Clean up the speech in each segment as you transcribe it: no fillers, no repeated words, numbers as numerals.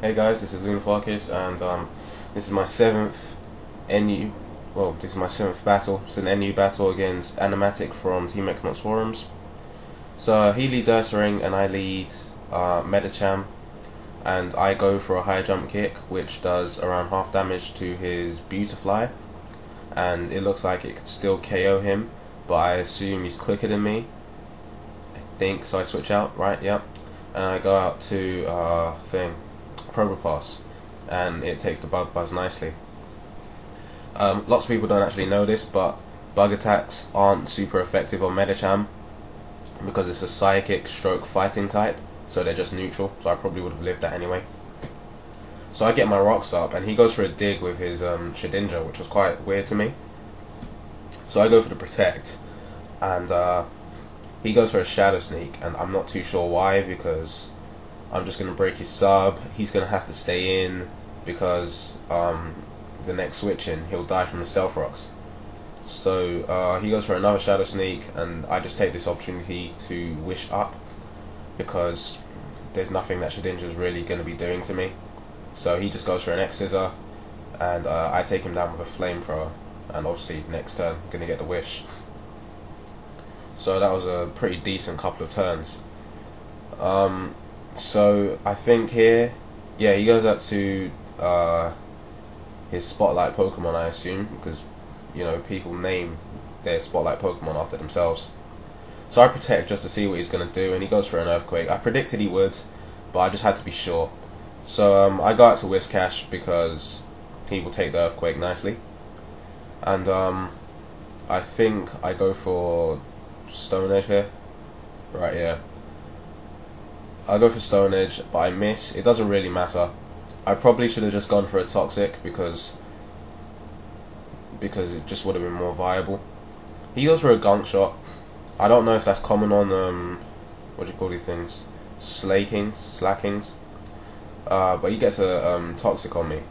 Hey guys, this is Luneth and this is my seventh NU. Well, this is my seventh battle. It's an NU battle against Anamatic from Team Equinox forums. So he leads Ursaring and I lead Medicham, and I go for a high jump kick, which does around half damage to his Beautifly, and it looks like it could still KO him, but I assume he's quicker than me. I think so. I switch out, right? Yep. And I go out to Probopass, and it takes the bug buzz nicely. Lots of people don't actually know this, but bug attacks aren't super effective on Medicham because it's a psychic stroke fighting type, so they're just neutral, so I probably would have lived that anyway. So I get my rocks up and he goes for a dig with his Shedinja, which was quite weird to me. So I go for the protect, and he goes for a shadow sneak, and I'm not too sure why, because I'm just going to break his sub. He's going to have to stay in because the next switch in he'll die from the stealth rocks. So he goes for another shadow sneak, and I just take this opportunity to wish up because there's nothing that Shedinja is really going to be doing to me. So he just goes for an X scissor, and I take him down with a flamethrower, and obviously next turn going to get the wish. So that was a pretty decent couple of turns. So I think here, yeah, he goes out to his Spotlight Pokemon, I assume, because, you know, people name their Spotlight Pokemon after themselves. So I protect just to see what he's going to do, and he goes for an Earthquake. I predicted he would, but I just had to be sure. So I go out to Whiscash because he will take the Earthquake nicely. And I think I go for Stone Edge here. Right, yeah. I go for Stone Edge, but I miss. It doesn't really matter. I probably should have just gone for a Toxic because it just would have been more viable. He goes for a Gunk Shot. I don't know if that's common on what do you call these things? Slackings. But he gets a Toxic on me.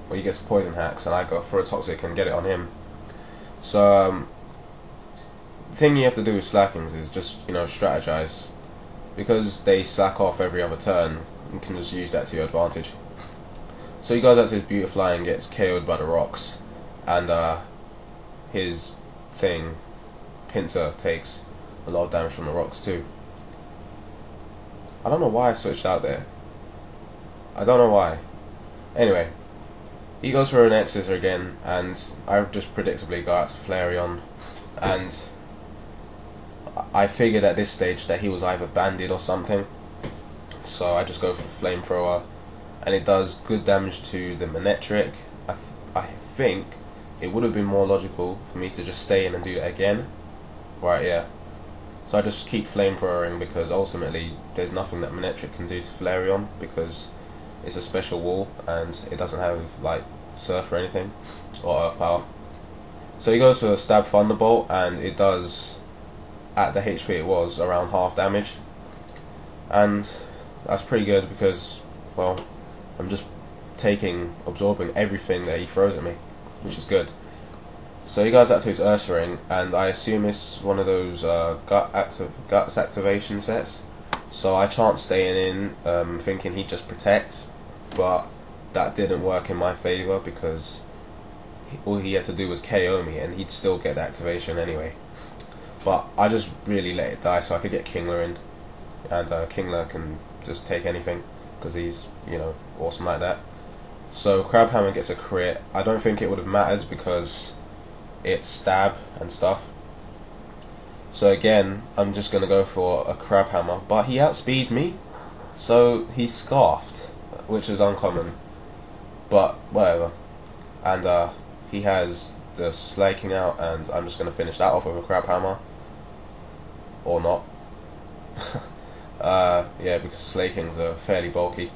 Well, he gets Poison Hacks, and I go for a Toxic and get it on him. So the thing you have to do with Slackings is just, you know, strategize. Because they slack off every other turn, you can just use that to your advantage. So he goes out to his Beautifly and gets KO'd by the rocks, and his thing, Pinsir, takes a lot of damage from the rocks too. I don't know why I switched out there. I don't know why. Anyway, he goes for an X Scissor again, and I just predictably go out to Flareon, and I figured at this stage that he was either banded or something, so I just go for the Flamethrower, and it does good damage to the Manectric. I think it would have been more logical for me to just stay in and do that again. Right, yeah. So I just keep Flamethrowering because ultimately there's nothing that Manectric can do to Flareon because it's a special wall and it doesn't have like Surf or anything, or Earth Power. So he goes for a Stab Thunderbolt, and it does, at the HP it was, around half damage, and that's pretty good because, well, I'm just absorbing everything that he throws at me, which is good. So he goes out to his Ursaring, and I assume it's one of those Guts activation sets, so I chance staying in, thinking he'd just protect, but that didn't work in my favour because all he had to do was KO me and he'd still get the activation anyway. But I just really let it die so I could get Kingler in, and Kingler can just take anything because he's, you know, awesome like that. So Crabhammer gets a crit. I don't think it would have mattered because it's stab and stuff. So again, I'm just going to go for a Crabhammer, but he outspeeds me, so he's Scarfed, which is uncommon, but whatever. And he has the Slaking out, and I'm just going to finish that off with a Crabhammer. Or not. Yeah, because Slakings are fairly bulky.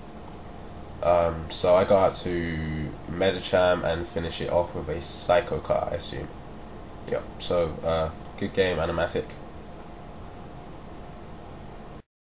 So I go out to Medicham and finish it off with a Psycho Cut, I assume. Yep, so good game, Anamatic.